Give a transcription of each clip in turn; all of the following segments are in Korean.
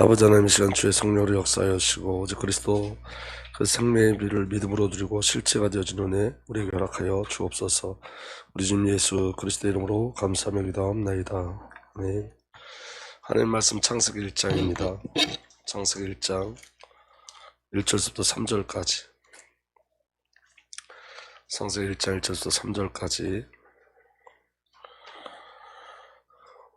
아버지 하나님, 이 시간 주의 성령으로 역사하여 주시고 오직 그리스도 그 생명의 비를 믿음으로 누리고 실체가 되어진 은혜 우리에게 허락하여 주옵소서. 우리 주님 예수 그리스도의 이름으로 감사하며 기도합나이다. 네. 하나님 말씀 창세기 1장입니다. 창세기 1장 1절부터 3절까지, 창세기 1장 1절부터 3절까지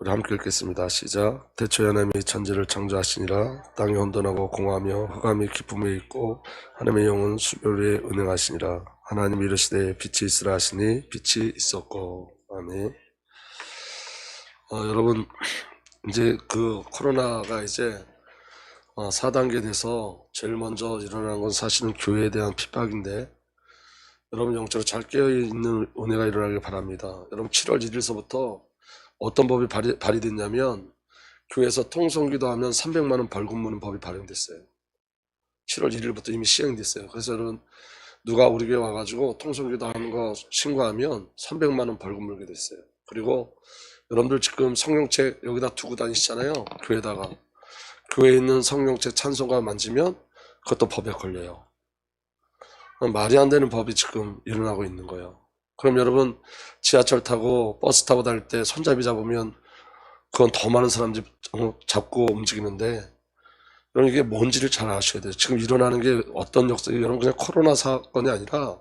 우리 함께 읽겠습니다. 시작. 태초에 하나님이 천지를 창조하시니라. 땅이 혼돈하고 공허하며 흑암이 깊음에 있고 하나님의 영은 수별 위에 운행하시니라. 하나님이 이르시되 빛이 있으라 하시니 빛이 있었고. 아멘. 여러분, 이제 그 코로나가 이제 4단계 돼서 제일 먼저 일어나는 건 사실은 교회에 대한 핍박인데, 여러분 영적으로 잘 깨어있는 은혜가 일어나길 바랍니다. 여러분 7월 1일서부터 어떤 법이 발의됐냐면, 교회에서 통성기도하면 300만원 벌금 무는 법이 발행됐어요. 7월 1일부터 이미 시행됐어요. 그래서 여러분, 누가 우리 교회 와가지고 통성기도하는 거 신고하면 300만원 벌금 물게 됐어요. 그리고 여러분들 지금 성경책 여기다 두고 다니시잖아요. 교회에다가. 교회에 있는 성경책 찬송가 만지면 그것도 법에 걸려요. 말이 안 되는 법이 지금 일어나고 있는 거예요. 그럼 여러분, 지하철 타고 버스 타고 다닐 때 손잡이 잡으면 그건 더 많은 사람들이 잡고 움직이는데, 여러분 이게 뭔지를 잘 아셔야 돼요. 지금 일어나는 게 어떤 역사, 여러분 그냥 코로나 사건이 아니라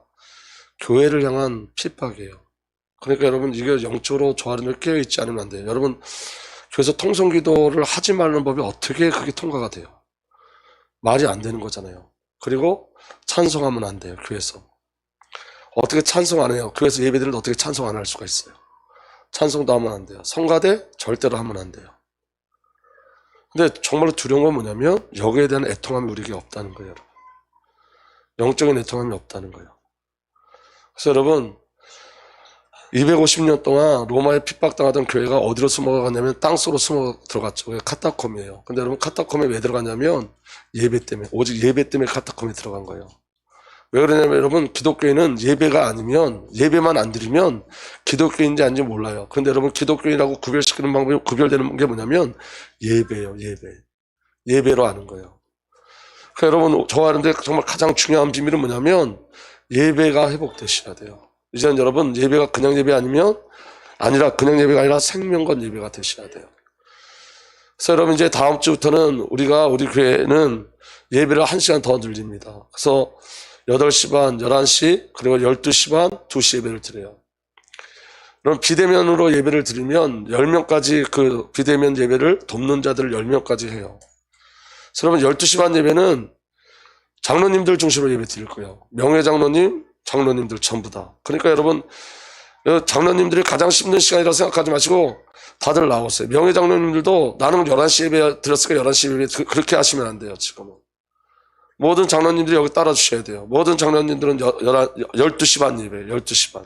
교회를 향한 핍박이에요. 그러니까 여러분 이게 영적으로 조아리를 깨어있지 않으면 안 돼요. 여러분 교회에서 통성기도를 하지 말는 법이 어떻게 그게 통과가 돼요? 말이 안 되는 거잖아요. 그리고 찬송하면 안 돼요. 교회에서 어떻게 찬송 안 해요? 교회에서 예배드리는데 어떻게 찬송 안 할 수가 있어요? 찬송도 하면 안 돼요. 성가대 절대로 하면 안 돼요. 근데 정말로 두려운 건 뭐냐면 여기에 대한 애통함이 우리에게 없다는 거예요. 여러분. 영적인 애통함이 없다는 거예요. 그래서 여러분 250년 동안 로마에 핍박당하던 교회가 어디로 숨어가냐면 땅속으로 숨어 들어갔죠. 그게 카타콤이에요. 근데 여러분 카타콤에 왜 들어갔냐면 예배 때문에, 오직 예배 때문에 카타콤에 들어간 거예요. 왜 그러냐면 여러분, 기독교인은 예배가 아니면, 예배만 안 드리면 기독교인인지 아닌지 몰라요. 근데 여러분 기독교인이라고 구별시키는 방법이, 구별되는 게 뭐냐면 예배예요. 예배로 아는 거예요. 그러니까 여러분, 저 하는데 정말 가장 중요한 비밀은 뭐냐면 예배가 회복되셔야 돼요. 이제는 여러분 예배가 그냥 예배 아니라 그냥 예배가 아니라 생명건 예배가 되셔야 돼요. 그래서 여러분 이제 다음 주부터는 우리 교회는 예배를 1시간 더 늘립니다. 그래서 8시 반, 11시, 그리고 12시 반, 2시 예배를 드려요. 그럼 비대면으로 예배를 드리면 10명까지 그 비대면 예배를 돕는 자들을 10명까지 해요. 그래서 여러분 12시 반 예배는 장로님들 중심으로 예배 드릴 거예요. 명예장로님, 장로님들 전부 다. 그러니까 여러분, 장로님들이 가장 힘든 시간이라고 생각하지 마시고 다들 나오세요. 명예장로님들도 나는 11시 예배 드렸으니까 11시 예배, 그렇게 하시면 안 돼요. 지금은. 모든 장로님들이 여기 따라주셔야 돼요. 모든 장로님들은 12시 반 예배, 12시 반.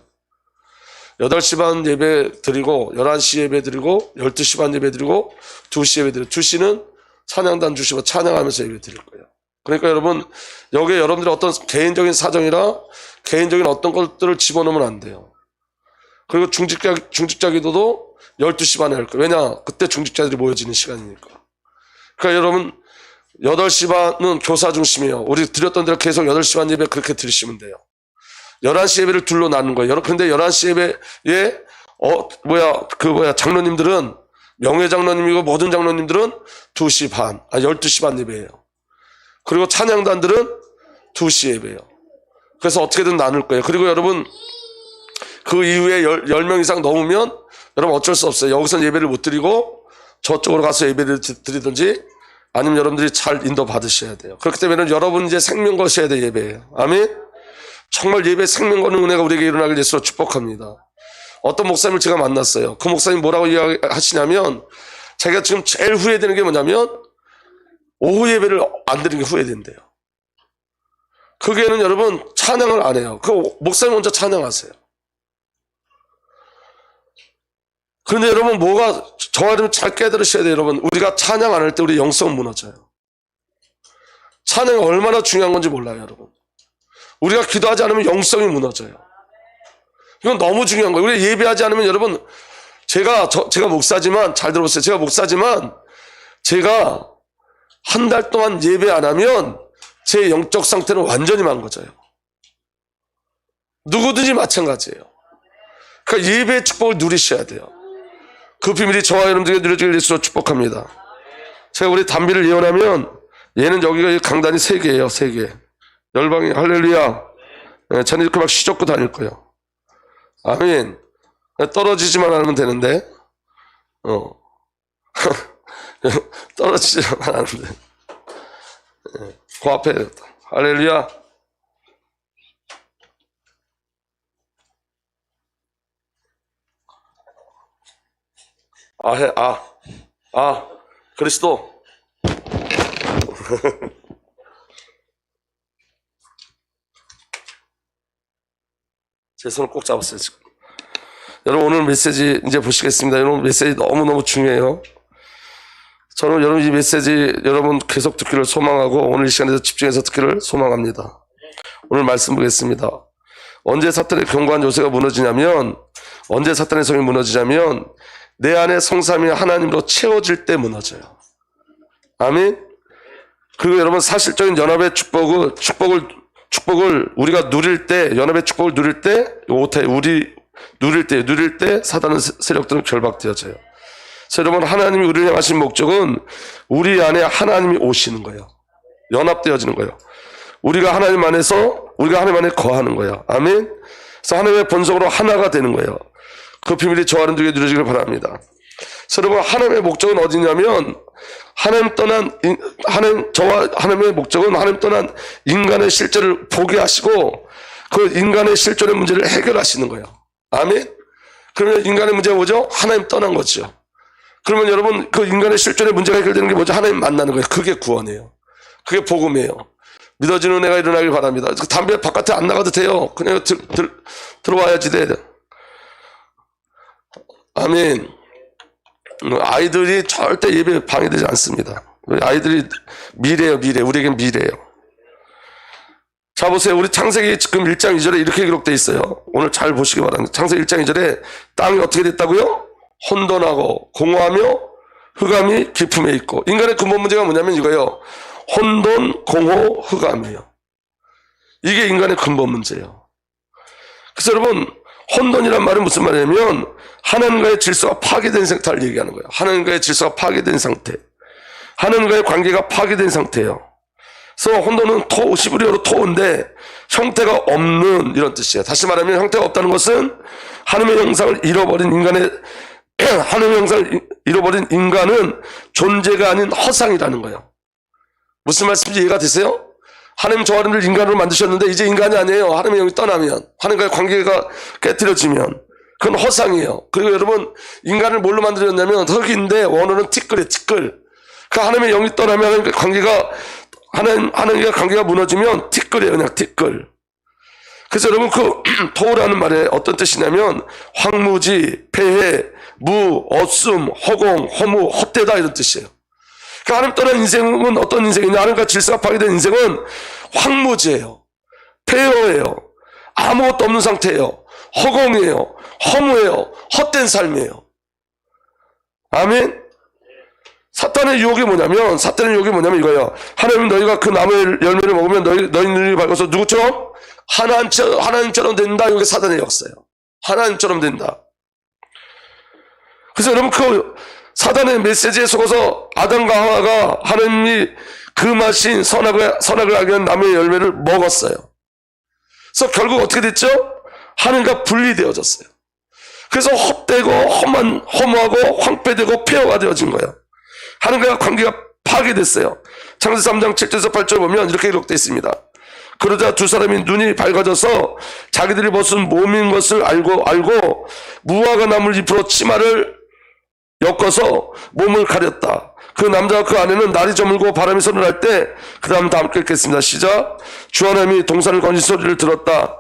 8시 반 예배 드리고, 11시 예배 드리고, 12시 반 예배 드리고, 2시 예배 드리고, 2시는 찬양단 주시고 찬양하면서 예배 드릴 거예요. 그러니까 여러분, 여기에 여러분들의 어떤 개인적인 사정이나 개인적인 어떤 것들을 집어넣으면 안 돼요. 그리고 중직자 기도도 12시 반에 할 거예요. 왜냐? 그때 중직자들이 모여지는 시간이니까. 그러니까 여러분, 8시 반은 교사 중심이에요. 우리 드렸던 대로 계속 8시 반 예배 그렇게 드리시면 돼요. 11시 예배를 둘로 나눈 거예요. 그런데 11시 예배에, 장로님들은, 명예장로님이고 모든 장로님들은 2시 반, 12시 반 예배예요. 그리고 찬양단들은 2시 예배예요. 그래서 어떻게든 나눌 거예요. 그리고 여러분, 그 이후에 10명 이상 넘으면, 여러분 어쩔 수 없어요. 여기서 예배를 못 드리고, 저쪽으로 가서 예배를 드리든지, 아니면 여러분들이 잘 인도 받으셔야 돼요. 그렇기 때문에 여러분 이제 생명 거셔야 돼, 예배예요. 아멘? 정말 예배 생명 거는 은혜가 우리에게 일어나길 예수로 축복합니다. 어떤 목사님을 제가 만났어요. 그 목사님 뭐라고 이야기하시냐면, 자기가 지금 제일 후회되는 게 뭐냐면, 오후 예배를 안 드리는 게 후회된대요. 그게는 여러분 찬양을 안 해요. 그 목사님 혼자 찬양하세요. 그런데 여러분 저와 잘 깨달으셔야 돼요. 여러분, 우리가 찬양 안 할 때 우리 영성은 무너져요. 찬양이 얼마나 중요한 건지 몰라요. 여러분, 우리가 기도하지 않으면 영성이 무너져요. 이건 너무 중요한 거예요. 우리가 예배하지 않으면 여러분, 제가 목사지만 잘 들어보세요. 제가 목사지만 제가 한 달 동안 예배 안 하면 제 영적 상태는 완전히 망가져요. 누구든지 마찬가지예요. 그러니까 예배의 축복을 누리셔야 돼요. 그 비밀이 저와 여러분들에게 누려지길 예수로 축복합니다. 제가 우리 담비를 예언하면 얘는 여기가 강단이 3개예요. 3개. 열방이 할렐루야. 저는 이렇게 막 시적고 다닐 거예요. 아멘. 떨어지지만 않으면 되는데 떨어지지만 않으면 돼. 그 앞에 할렐루야. 그리스도. 제 손을 꼭 잡았어요, 지금. 여러분, 오늘 메시지 이제 보시겠습니다. 여러분, 메시지 너무너무 중요해요. 저는 여러분 이 메시지 여러분 계속 듣기를 소망하고 오늘 이 시간에서 집중해서 듣기를 소망합니다. 오늘 말씀 보겠습니다. 언제 사탄의 견고한 요새가 무너지냐면, 언제 사탄의 성이 무너지냐면 내 안에 성삼위 하나님으로 채워질 때 무너져요. 아멘. 그리고 여러분 사실적인 연합의 축복을 우리가 누릴 때, 연합의 축복을 누릴 때, 누릴 때 사단의 세력들은 결박되어져요. 그래서 여러분, 하나님이 우리를 향하신 목적은 우리 안에 하나님이 오시는 거예요. 연합되어지는 거예요. 우리가 하나님 안에 거하는 거예요. 아멘. 그래서 하나님의 본성으로 하나가 되는 거예요. 그 비밀이 저와 여러분들에게 누려지길 바랍니다. 그래서 여러분, 하나님의 목적은 어디냐면 저와 하나님의 목적은 하나님 떠난 인간의 실존을 보게 하시고 그 인간의 실존의 문제를 해결하시는 거예요. 아멘. 그러면 인간의 문제가 뭐죠? 하나님 떠난 거죠. 그러면 여러분, 그 인간의 실존의 문제가 해결되는 게 뭐죠? 하나님 만나는 거예요. 그게 구원이에요. 그게 복음이에요. 믿어지는 은혜가 일어나길 바랍니다. 담배 바깥에 안 나가도 돼요. 그냥 들어와야지 돼. 아멘. 아이들이 절대 예배에 방해되지 않습니다. 아이들이 미래예요, 미래. 우리에겐 미래예요. 자, 보세요. 우리 창세기 지금 1장 2절에 이렇게 기록되어 있어요. 오늘 잘 보시기 바랍니다. 창세기 1장 2절에 땅이 어떻게 됐다고요? 혼돈하고 공허하며 흑암이 깊음에 있고. 인간의 근본 문제가 뭐냐면 이거예요. 혼돈, 공허, 흑암이에요. 이게 인간의 근본 문제예요. 그래서 여러분, 혼돈이란 말은 무슨 말이냐면 하나님과의 질서가 파괴된 상태를 얘기하는 거예요. 하나님과의 질서가 파괴된 상태. 하나님과의 관계가 파괴된 상태예요. 그래서 혼돈은 시브리어로 토인데 형태가 없는 이런 뜻이에요. 다시 말하면 형태가 없다는 것은 하나님의 형상을 잃어버린 인간은 존재가 아닌 허상이라는 거예요. 무슨 말씀인지 이해가 되세요? 하나님 저와 여러분들 인간으로 만드셨는데 이제 인간이 아니에요. 하나님의 영이 떠나면, 하나님과의 관계가 깨트려지면 그건 허상이에요. 그리고 여러분, 인간을 뭘로 만들었냐면 흙인데 원어는 티끌이에요. 티끌. 그 하나님의 영이 떠나면 하나님과 관계가 무너지면 티끌이에요. 그냥 티끌. 그래서 여러분, 그 토라는 말에 어떤 뜻이냐면 황무지, 폐해, 무, 어숨, 허공, 허무, 헛되다 이런 뜻이에요. 그러니까 하나님 떠난 인생은 어떤 인생이냐? 하나님과 질서가 파괴된 인생은 황무지예요. 폐허예요. 아무것도 없는 상태예요. 허공이에요. 허무예요. 헛된 삶이에요. 아멘. 사탄의 유혹이 뭐냐면 이거예요. 하나님 너희가 그 나무의 열매를 먹으면 너희 눈이 밝아서 누구처럼? 하나님처럼 된다. 이게 사탄의 역사예요. 하나님처럼 된다. 그래서 여러분, 그 사단의 메시지에 속아서 아담과 하와가 하나님이 금하신 선악을 알게 한 나무의 열매를 먹었어요. 그래서 결국 어떻게 됐죠? 하나님과 분리되어졌어요. 그래서 헛되고 허무하고 황폐되고 폐허가 되어진 거예요. 하나님과 관계가 파괴됐어요. 창세기 3장 7절에서 8절 보면 이렇게 기록되어 있습니다. 그러자 두 사람이 눈이 밝아져서 자기들이 벗은 몸인 것을 알고 무화과 나물 잎으로 치마를 엮어서 몸을 가렸다. 그 남자와 그 아내는 날이 저물고 바람이 서늘할 때, 그 다음 다 함께 읽겠습니다. 시작. 주 하나님이 동산을 거니신 소리를 들었다.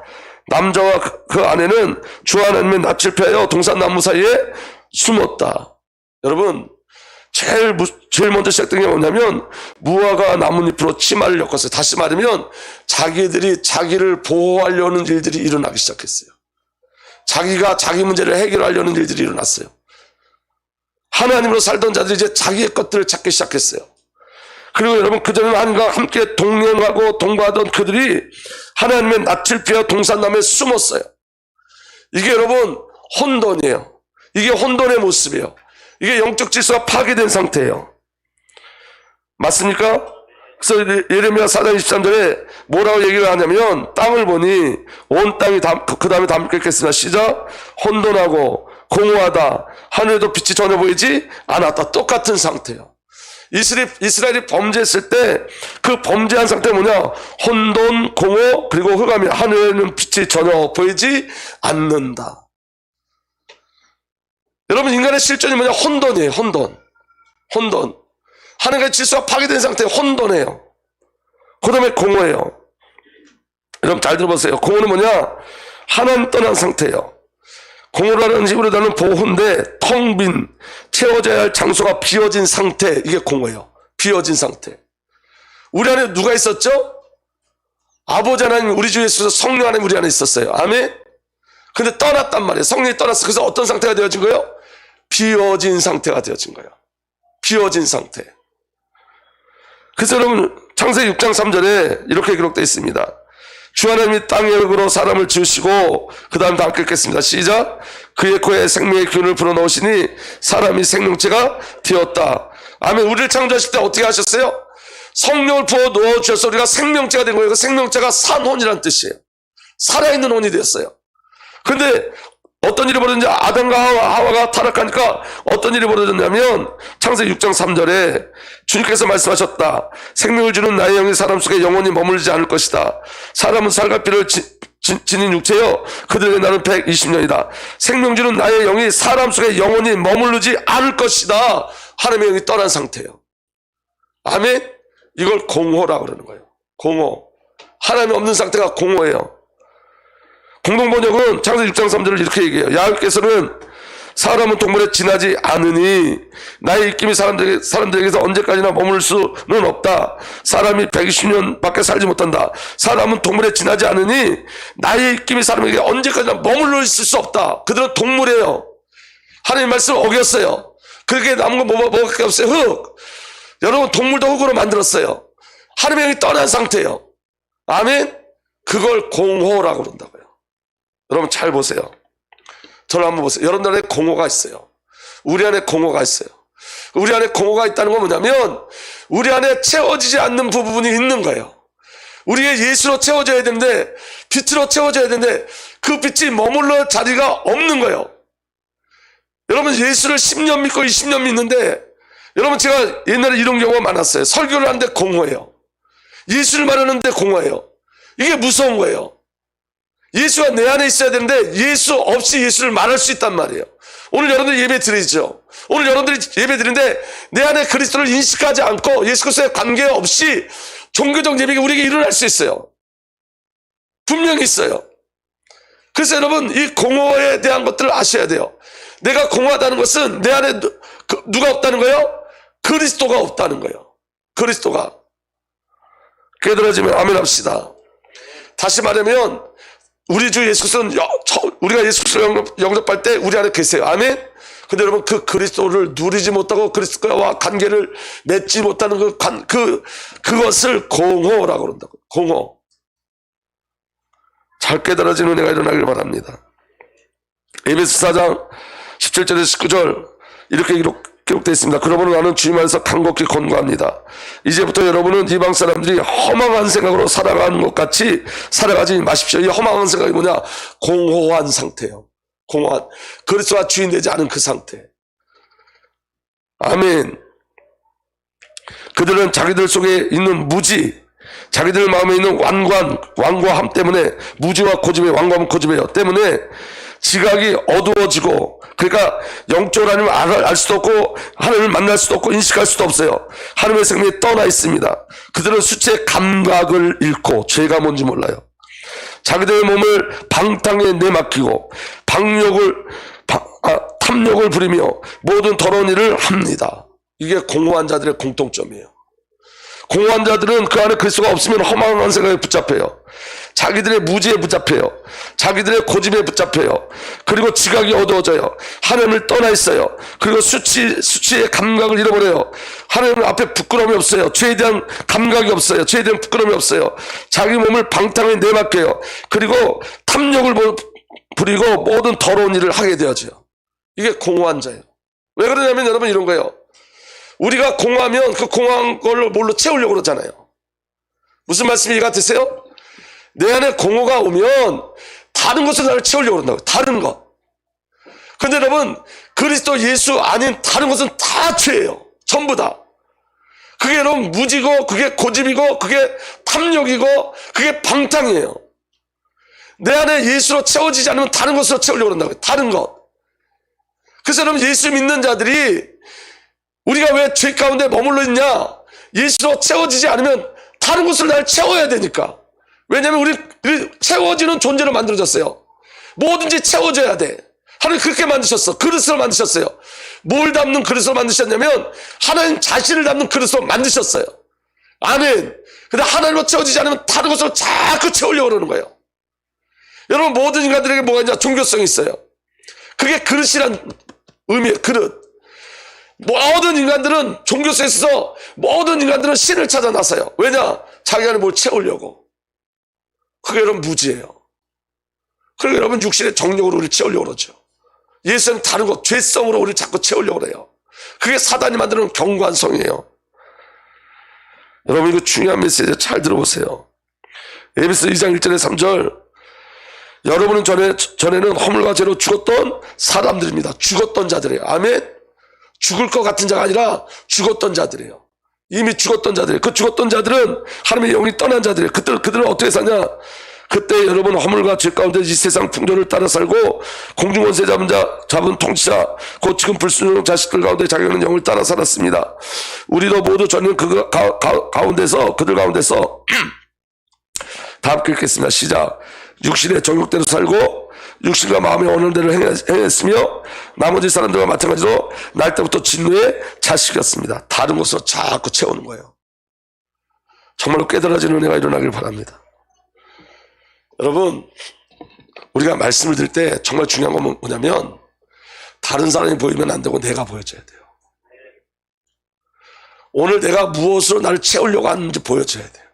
남자와 그 아내는 주 하나님의 낯을 피하여 동산나무 사이에 숨었다. 여러분, 제일 먼저 시작된 게 뭐냐면 무화과 나뭇잎으로 치마를 엮었어요. 다시 말하면 자기들이 자기를 보호하려는 일들이 일어나기 시작했어요. 자기가 자기 문제를 해결하려는 일들이 일어났어요. 하나님으로 살던 자들이 이제 자기의 것들을 찾기 시작했어요. 그리고 여러분 그전에는 하나님과 함께 동행하고 동거하던 그들이 하나님의 낯을 피하여 동산남에 숨었어요. 이게 여러분 혼돈이에요. 이게 혼돈의 모습이에요. 이게 영적 질서가 파괴된 상태예요. 맞습니까? 그래서 예레미야 4장 23절에 뭐라고 얘기를 하냐면 땅을 보니 온 땅이 그 다음에 담겠겠으나 시작 혼돈하고 공허하다. 하늘에도 빛이 전혀 보이지 않았다. 똑같은 상태예요. 이스라엘이 범죄했을 때 그 범죄한 상태 뭐냐? 혼돈, 공허, 그리고 흑암이 하늘에는 빛이 전혀 보이지 않는다. 여러분 인간의 실존이 뭐냐? 혼돈이에요. 혼돈. 하늘의 질서가 파괴된 상태에 혼돈해요. 그 다음에 공허해요. 여러분 잘 들어보세요. 공허는 뭐냐? 하나님 떠난 상태예요. 공허라는 히브리 단어는 보호인데 텅 빈 채워져야 할 장소가 비어진 상태, 이게 공허예요. 비어진 상태. 우리 안에 누가 있었죠? 아버지 하나님, 우리 주 예수께서 성령 하나님 우리 안에 있었어요. 아멘. 근데 떠났단 말이에요. 성령이 떠났어. 그래서 어떤 상태가 되어진 거예요? 비어진 상태가 되어진 거예요. 비어진 상태. 그래서 여러분 창세기 6장 3절에 이렇게 기록되어 있습니다. 주 하나님이 땅의 흙으로 사람을 지으시고 그 다음 다 함께 읽겠습니다. 시작. 그의 코에 생명의 기운을 불어넣으시니 사람이 생명체가 되었다. 아멘. 우리를 창조하실 때 어떻게 하셨어요? 성령을 부어 넣어주셔서 우리가 생명체가 된 거예요. 그 생명체가 산혼이라는 뜻이에요. 살아있는 혼이 되었어요. 근데 어떤 일이 벌어졌는지 아담과 하와가 타락하니까 어떤 일이 벌어졌냐면 창세기 6장 3절에 주님께서 말씀하셨다. 생명을 주는 나의 영이 사람 속에 영원히 머물지 않을 것이다. 사람은 살과 피를 지닌 육체요 그들의 날은 120년이다. 생명 주는 나의 영이 사람 속에 영원히 머무르지 않을 것이다. 하나님의 영이 떠난 상태예요. 아멘. 이걸 공허라고 그러는 거예요. 공허. 하나님이 없는 상태가 공허예요. 공동번역은 창세기 6장 3절을 이렇게 얘기해요. 야훼께서는 사람은 동물에 지나지 않으니 나의 입김이 사람들에게서 언제까지나 머물 수는 없다. 사람이 120년밖에 살지 못한다. 사람은 동물에 지나지 않으니 나의 입김이 사람에게 언제까지나 머물러 있을 수 없다. 그들은 동물이에요. 하나님 말씀을 어겼어요. 그렇게 남은 건 뭐밖에 없어요? 흙. 여러분 동물도 흙으로 만들었어요. 하나님의 영이 떠난 상태예요. 아멘. 그걸 공허라고 그런다고요. 여러분 잘 보세요. 저를 한번 보세요. 여러분들 안에 공허가 있어요. 우리 안에 공허가 있어요. 우리 안에 공허가 있다는 건 뭐냐면 우리 안에 채워지지 않는 부분이 있는 거예요. 우리의 예수로 채워져야 되는데 빛으로 채워져야 되는데 그 빛이 머물러 자리가 없는 거예요. 여러분 예수를 10년 믿고 20년 믿는데 여러분 제가 옛날에 이런 경우가 많았어요. 설교를 하는데 공허해요. 예수를 말하는데 공허해요. 이게 무서운 거예요. 예수가 내 안에 있어야 되는데 예수 없이 예수를 말할 수 있단 말이에요. 오늘 여러분들 예배 드리죠. 오늘 여러분들이 예배 드리는데 내 안에 그리스도를 인식하지 않고 예수 그리스도의 관계 없이 종교적 예배가 우리에게 일어날 수 있어요. 분명히 있어요. 그래서 여러분 이 공허에 대한 것들을 아셔야 돼요. 내가 공허하다는 것은 내 안에 누가 없다는 거예요? 그리스도가 없다는 거예요. 그리스도가. 깨달아지면 아멘 합시다. 다시 말하면 우리 주 예수 그리스도는 우리가 예수 그리스도를 영접할 때 우리 안에 계세요. 아멘. 근데 여러분 그 그리스도를 누리지 못하고 그리스도와 관계를 맺지 못하는 그것을 공허라고 그런다고. 공허. 잘 깨달아지는 은혜가 일어나길 바랍니다. 에베소 4장 17절에서 19절 이렇게 기록되어 있습니다. 그러므로 나는 주님 안에서 간곡히 권고합니다. 이제부터 여러분은 이방 사람들이 허망한 생각으로 살아가는 것 같이 살아가지 마십시오. 이 허망한 생각이 뭐냐? 공허한 상태예요. 공허한. 그리스도가 주인 되지 않은 그 상태. 아멘. 그들은 자기들 속에 있는 무지, 자기들 마음에 있는 완고함 때문에 무지와 고집에 완고함 고집이에요. 때문에 지각이 어두워지고 그러니까 영적으로 하나님을 알 수도 없고 하나님을 만날 수도 없고 인식할 수도 없어요. 하나님의 생명이 떠나 있습니다. 그들은 수치의 감각을 잃고 죄가 뭔지 몰라요. 자기들의 몸을 방탕에 내맡기고 탐욕을 부리며 모든 더러운 일을 합니다. 이게 공허한 자들의 공통점이에요. 공허한 자들은 그 안에 그리스도가 없으면 허망한 생각에 붙잡혀요. 자기들의 무지에 붙잡혀요. 자기들의 고집에 붙잡혀요. 그리고 지각이 어두워져요. 하나님을 떠나 있어요. 그리고 수치의 감각을 잃어버려요. 하나님 앞에 부끄러움이 없어요. 죄에 대한 감각이 없어요. 죄에 대한 부끄러움이 없어요. 자기 몸을 방탕에 내맡겨요. 그리고 탐욕을 부리고 모든 더러운 일을 하게 되어져요. 이게 공허한 자예요. 왜 그러냐면 여러분 이런 거예요. 우리가 공허하면 그 공허한 걸로 뭘로 채우려고 그러잖아요. 무슨 말씀이 이해가 되세요? 내 안에 공허가 오면 다른 것을 나를 채우려고 그런다고. 다른 것. 근데 여러분 그리스도 예수 아닌 다른 것은 다 죄예요. 전부 다. 그게 여러분 무지고 그게 고집이고 그게 탐욕이고 그게 방탕이에요. 내 안에 예수로 채워지지 않으면 다른 것으로 채우려고 그런다고요. 다른 것. 그래서 여러분 예수 믿는 자들이 우리가 왜 죄 가운데 머물러 있냐? 예수로 채워지지 않으면 다른 것을 날 채워야 되니까. 왜냐하면 우리 채워지는 존재로 만들어졌어요. 뭐든지 채워져야 돼. 하나님 그렇게 만드셨어. 그릇으로 만드셨어요. 뭘 담는 그릇으로 만드셨냐면 하나님 자신을 담는 그릇으로 만드셨어요. 아멘. 근데 하나님으로 채워지지 않으면 다른 것으로 자꾸 채우려고 그러는 거예요. 여러분 모든 인간들에게 뭐가 있냐? 종교성이 있어요. 그게 그릇이란 의미예요. 그릇. 모든 인간들은 종교성에 있어서 모든 인간들은 신을 찾아 나서요. 왜냐? 자기 안에 뭘 채우려고. 그게 여러분 무지예요. 그리고 여러분 육신의 정욕으로 우리를 채우려고 그러죠. 예수는 다른 것, 죄성으로 우리를 자꾸 채우려고 그래요. 그게 사단이 만드는 경관성이에요. 여러분 이거 중요한 메시지 잘 들어보세요. 에베소 2장 1절에 3절 여러분은 전에는 허물과 죄로 죽었던 사람들입니다. 죽었던 자들이에요. 아멘. 죽을 것 같은 자가 아니라 죽었던 자들이에요. 이미 죽었던 자들이에요. 그 죽었던 자들은 하나님의 영이 떠난 자들이에요. 그들은 어떻게 사냐? 그때 여러분 허물과 죄 가운데 이 세상 풍조를 따라 살고 공중권세 잡은 통치자 곧 지금 불순종 자식들 가운데 자기는 영을 따라 살았습니다. 우리도 모두 저는 그들 가운데서 다 함께 읽겠습니다. 시작. 육신의 정욕대로 살고 육신과 마음의 원하는 대로 행했으며 나머지 사람들과 마찬가지로 날 때부터 진노의 자식이었습니다. 다른 것으로 자꾸 채우는 거예요. 정말로 깨달아지는 은혜가 일어나길 바랍니다. 여러분 우리가 말씀을 들을 때 정말 중요한 건 뭐냐면 다른 사람이 보이면 안 되고 내가 보여줘야 돼요. 오늘 내가 무엇으로 나를 채우려고 하는지 보여줘야 돼요.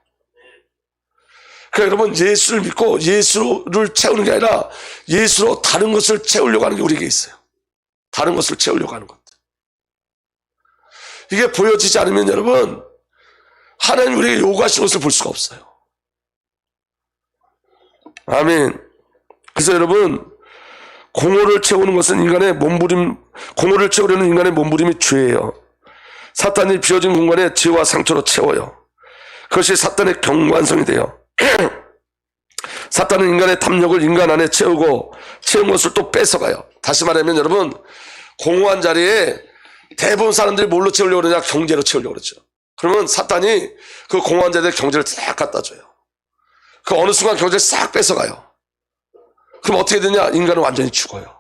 그러니까 여러분 예수를 믿고 예수를 채우는 게 아니라 예수로 다른 것을 채우려고 하는 게 우리에게 있어요. 다른 것을 채우려고 하는 것들. 이게 보여지지 않으면 여러분 하나님 우리에게 요구하신 것을 볼 수가 없어요. 아멘. 그래서 여러분 공허를 채우는 것은 공허를 채우려는 인간의 몸부림이 죄예요. 사탄이 비워진 공간에 죄와 상처로 채워요. 그것이 사탄의 경관성이 돼요. 사탄은 인간의 탐욕을 인간 안에 채우고 채운 것을 또 뺏어가요. 다시 말하면 여러분 공허한 자리에 대부분 사람들이 뭘로 채우려고 그러냐? 경제로 채우려고 그러죠. 그러면 사탄이 그 공허한 자들의 경제를 싹 갖다 줘요. 그 어느 순간 경제를 싹 뺏어가요. 그럼 어떻게 되냐? 인간은 완전히 죽어요.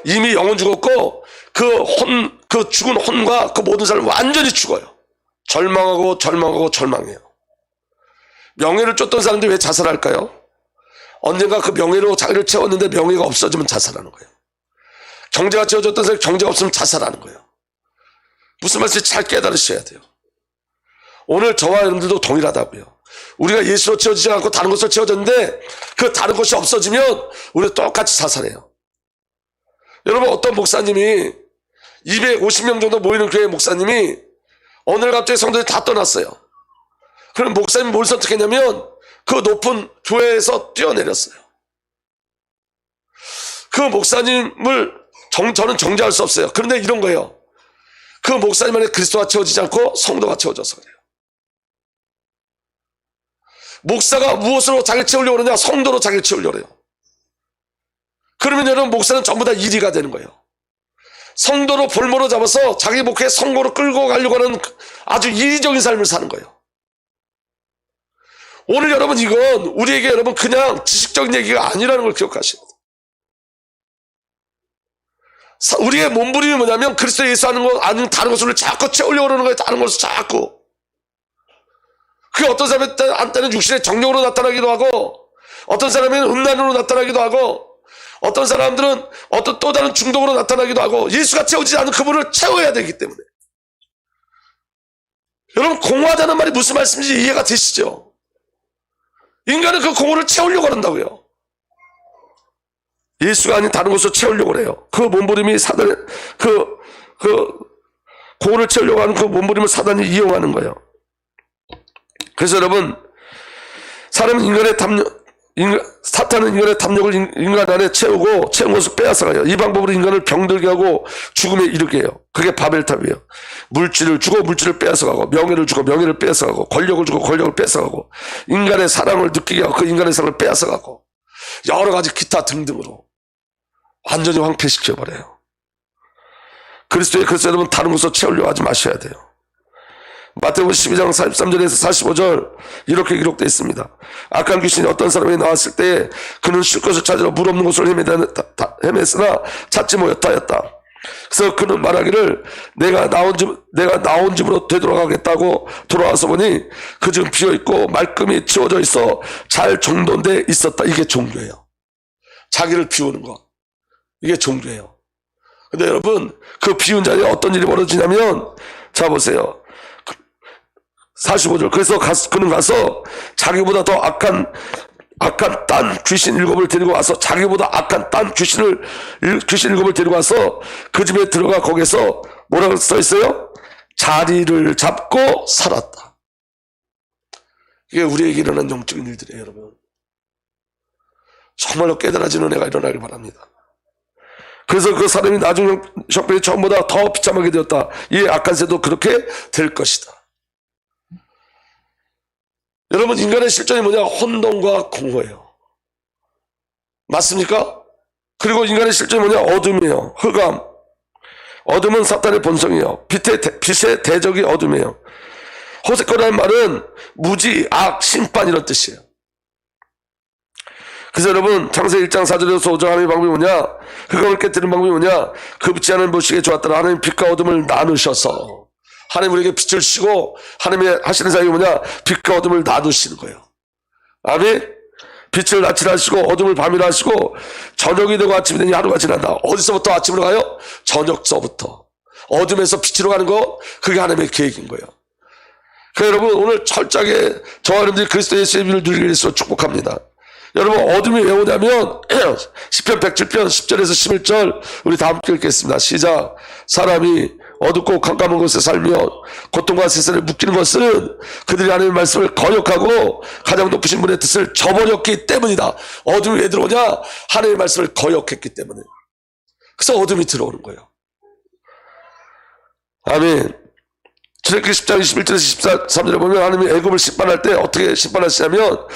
이미 영은 죽었고 그 죽은 혼과 그 모든 사람은 완전히 죽어요. 절망해요. 명예를 쫓던 사람들이 왜 자살할까요? 언젠가 그 명예로 자기를 채웠는데 명예가 없어지면 자살하는 거예요. 경제가 채워졌던 사람이 경제가 없으면 자살하는 거예요. 무슨 말인지 잘 깨달으셔야 돼요. 오늘 저와 여러분들도 동일하다고요. 우리가 예수로 채워지지 않고 다른 것으로 채워졌는데 그 다른 것이 없어지면 우리도 똑같이 자살해요. 여러분 어떤 목사님이 250명 정도 모이는 교회 목사님이 어느 날 갑자기 성도들이 다 떠났어요. 그럼 목사님이 뭘 선택했냐면 그 높은 교회에서 뛰어내렸어요. 그 목사님을 저는 정죄할 수 없어요. 그런데 이런 거예요. 그 목사님 안에 그리스도가 채워지지 않고 성도가 채워져서 그래요. 목사가 무엇으로 자기를 채우려고 그러냐? 성도로 자기를 채우려고 그래요. 그러면 여러분 목사는 전부 다 이리가 되는 거예요. 성도로 볼모로 잡아서 자기 목회 성고로 끌고 가려고 하는 아주 이리적인 삶을 사는 거예요. 오늘 여러분 이건 우리에게 여러분 그냥 지식적인 얘기가 아니라는 걸 기억하셔야 돼요. 우리의 몸부림이 뭐냐면 그리스도 예수 하는 거 아닌 다른 것을 자꾸 채우려고 그러는 거예요. 다른 것을 자꾸. 그 어떤 사람한테는 육신의 정력으로 나타나기도 하고, 어떤 사람은 음란으로 나타나기도 하고, 어떤 사람들은 어떤 또 다른 중독으로 나타나기도 하고, 예수가 채우지 않은 그분을 채워야 되기 때문에. 여러분, 공허하다는 말이 무슨 말씀인지 이해가 되시죠? 인간은 그 공허를 채우려고 한다고요. 예수가 아닌 다른 것으로 채우려고 해요. 그 몸부림이 사단의 그 공허를 채우려고 하는 그 몸부림을 사단이 이용하는 거예요. 그래서 여러분, 사탄은 인간의 탐욕을 인간 안에 채운 것을 빼앗아가요. 이 방법으로 인간을 병들게 하고 죽음에 이르게 해요. 그게 바벨탑이에요. 물질을 주고 물질을 빼앗아가고, 명예를 주고 명예를 빼앗아가고, 권력을 주고 권력을 빼앗아가고, 인간의 사랑을 느끼게 하고 그 인간의 사랑을 빼앗아가고, 여러 가지 기타 등등으로 완전히 황폐시켜버려요. 그래서 여러분, 다른 것으로 채우려고 하지 마셔야 돼요. 마태복음 12장 43절에서 45절 이렇게 기록되어 있습니다. 악한 귀신이 어떤 사람이 나왔을 때 그는 쉴 것을 찾으러 물 없는 곳을 헤맸으나 찾지 못하였다. 그래서 그는 말하기를 내가 나온 집으로 되돌아가겠다고 돌아와서 보니 그 집 비어있고 말끔히 치워져 있어 잘 정돈돼 있었다. 이게 종교예요. 자기를 비우는 것, 이게 종교예요. 근데 여러분, 그 비운 자리에 어떤 일이 벌어지냐면, 자 보세요. 45절. 그래서 그는 가서 자기보다 더 악한 딴 귀신 7을 데리고 와서, 자기보다 악한 딴 귀신 7을 데리고 와서 그 집에 들어가 거기서 뭐라고 써 있어요? 자리를 잡고 살았다. 이게 우리에게 일어난 영적인 일들이에요, 여러분. 정말로 깨달아지는 은혜가 일어나길 바랍니다. 그래서 그 사람이 나중 형편이 처음보다 더 비참하게 되었다. 이 악한 새도 그렇게 될 것이다. 여러분, 인간의 실존이 뭐냐? 혼돈과 공허예요. 맞습니까? 그리고 인간의 실존이 뭐냐? 어둠이에요. 흑암. 어둠은 사탄의 본성이에요. 빛의 대적이 어둠이에요. 호세코라는 말은 무지, 악, 심판 이런 뜻이에요. 그래서 여러분, 창세기 1장 4절에서 5절 하나님의 방법이 뭐냐? 흑암을 깨뜨리는 방법이 뭐냐? 그 빛이 하나님 보시기에 좋았더라. 하나님 빛과 어둠을 나누셔서, 하나님 우리에게 빛을 주시고 하나님의 하시는 사역이 뭐냐? 빛과 어둠을 나누시는 거예요. 아멘. 빛을 낮이라 하시고 어둠을 밤이라 하시고, 저녁이 되고 아침이 되니 하루가 지난다. 어디서부터 아침으로 가요? 저녁서부터. 어둠에서 빛으로 가는 거, 그게 하나님의 계획인 거예요. 그러니까 여러분, 오늘 철저하게 저와 여러분들이 그리스도 예수의 빛을 누리게 될수록 축복합니다. 여러분, 어둠이 왜 오냐면 시편 107편 10절에서 11절 우리 다 함께 읽겠습니다. 시작. 사람이 어둡고 깜깜한 곳에 살며 고통과 세상을 묶이는 것은 그들이 하나님의 말씀을 거역하고 가장 높으신 분의 뜻을 저버렸기 때문이다. 어둠이 왜 들어오냐? 하나님의 말씀을 거역했기 때문에. 그래서 어둠이 들어오는 거예요. 아멘. 출애굽기 10장 21절에서 13절에 보면 하나님이 애굽을 심판할 때 어떻게 심판하시냐면,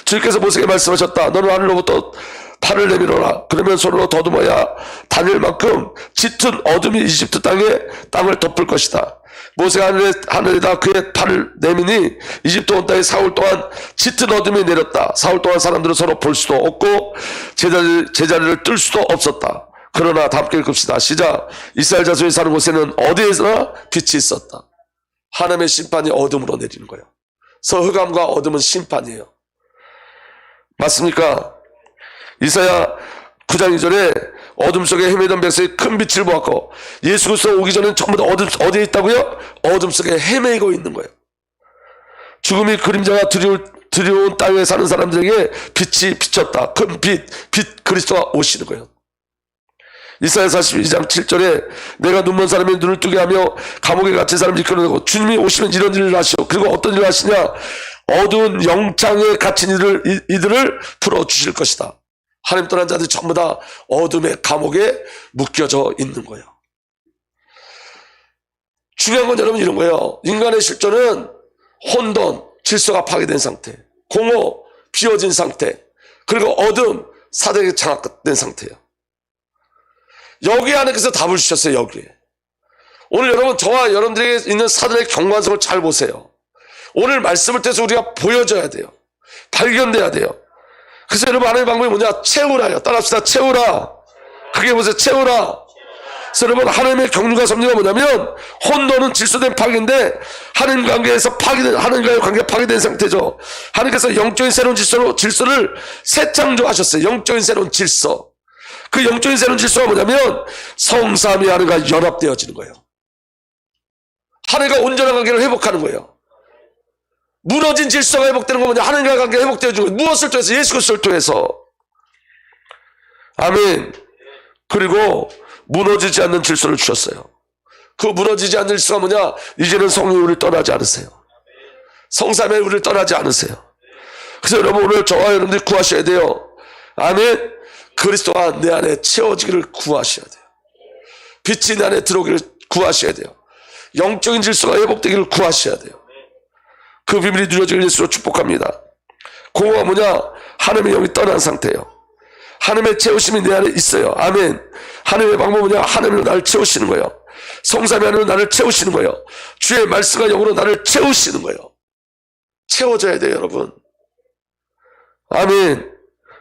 주님께서 모세에게 말씀하셨다. 너는 하늘로부터 팔을 내밀어라. 그러면 손으로 더듬어야 다닐 만큼 짙은 어둠이 이집트 땅을 덮을 것이다. 모세가 하늘에다 그의 팔을 내미니 이집트 온 땅에 4월 동안 짙은 어둠이 내렸다. 4월 동안 사람들은 서로 볼 수도 없고 제자리를 뜰 수도 없었다. 그러나 다 함께 읽읍시다. 시작. 이스라엘 자손이 사는 곳에는 어디에서나 빛이 있었다. 하나님의 심판이 어둠으로 내리는 거예요. 그래서 흑암과 어둠은 심판이에요. 맞습니까? 이사야 9장 2절에 어둠 속에 헤매던 백성이 큰 빛을 보았고, 예수 그리스도 오기 전에는 전부 다 어디에 있다고요? 어둠 속에 헤매고 있는 거예요. 죽음이 그림자가 두려운 땅에 사는 사람들에게 빛이 비쳤다. 큰 빛 그리스도가 오시는 거예요. 이사야 42장 7절에 내가 눈먼 사람의 눈을 뜨게 하며 감옥에 갇힌 사람을 이끌어내고, 주님이 오시면 이런 일을 하시오. 그리고 어떤 일을 하시냐? 어두운 영창에 갇힌 이들을 풀어주실 것이다. 하나님 떠난 자들이 전부 다 어둠의 감옥에 묶여져 있는 거예요. 중요한 건 여러분 이런 거예요. 인간의 실존은 혼돈, 질서가 파괴된 상태, 공허, 비워진 상태, 그리고 어둠, 사단에게 장악된 상태예요. 여기 안에서 답을 주셨어요. 여기에. 오늘 여러분, 저와 여러분들에게 있는 사단의 경관성을 잘 보세요. 오늘 말씀을 통해서 우리가 보여줘야 돼요. 발견돼야 돼요. 그래서 여러분, 하나님의 방법이 뭐냐? 채우라요. 따라합시다. 채우라. 그게 보세요. 채우라. 그래서 여러분, 하나님의 경륜과 섭리가 뭐냐면 혼돈은 질서된 파괴인데 하나님 관계에서 파괴된, 하나님과의 관계가 파괴된 상태죠. 하나님께서 영적인 새로운 질서를 새 창조하셨어요. 영적인 새로운 질서. 그 영적인 새로운 질서가 뭐냐면 성삼위 하나님과 연합되어지는 거예요. 하나님과 온전한 관계를 회복하는 거예요. 무너진 질서가 회복되는 건 뭐냐? 하나님과의 관계가 회복되어지는 거예요. 무엇을 통해서? 예수 그리스도를 통해서. 아멘. 그리고 무너지지 않는 질서를 주셨어요. 그 무너지지 않는 질서가 뭐냐? 이제는 성령이 우리를 떠나지 않으세요. 성삼위 우리를 떠나지 않으세요. 그래서 여러분, 오늘 저와 여러분들이 구하셔야 돼요. 아멘. 그리스도가 내 안에 채워지기를 구하셔야 돼요. 빛이 내 안에 들어오기를 구하셔야 돼요. 영적인 질서가 회복되기를 구하셔야 돼요. 그 비밀이 누려지기를 예수로 축복합니다. 공허가 뭐냐? 하나님의 영이 떠난 상태예요. 하나님의 채우심이 내 안에 있어요. 아멘. 하나님의 방법은 뭐냐? 하나님으로 나를 채우시는 거예요. 성삼위 하나님으로 나를 채우시는 거예요. 주의 말씀과 영으로 나를 채우시는 거예요. 채워져야 돼요, 여러분. 아멘.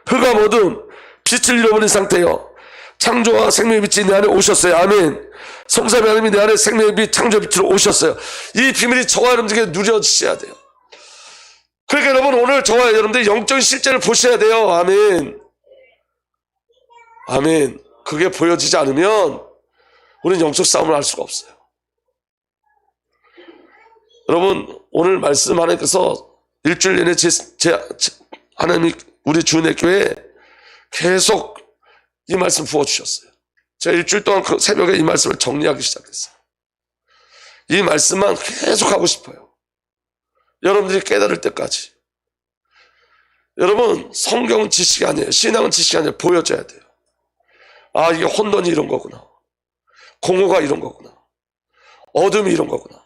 흑암 어둠 빛을 잃어버린 상태예요. 창조와 생명의 빛이 내 안에 오셨어요. 아멘. 성삼위 하나님이 내 안에 생명의 빛, 창조의 빛으로 오셨어요. 이 비밀이 저와 여러분들에게 누려지셔야 돼요. 그러니까 여러분, 오늘 저와 여러분들이 영적인 실제를 보셔야 돼요. 아멘. 아멘. 그게 보여지지 않으면 우리는 영적 싸움을 할 수가 없어요. 여러분, 오늘 말씀 하나님께서 일주일 내내 하나님이 우리 주은혜 교회에 계속 이 말씀 부어주셨어요. 제가 일주일 동안 그 새벽에 이 말씀을 정리하기 시작했어요. 이 말씀만 계속 하고 싶어요. 여러분들이 깨달을 때까지. 여러분, 성경은 지식이 아니에요. 신앙은 지식이 아니에요. 보여져야 돼요. 아, 이게 혼돈이 이런 거구나. 공허가 이런 거구나. 어둠이 이런 거구나.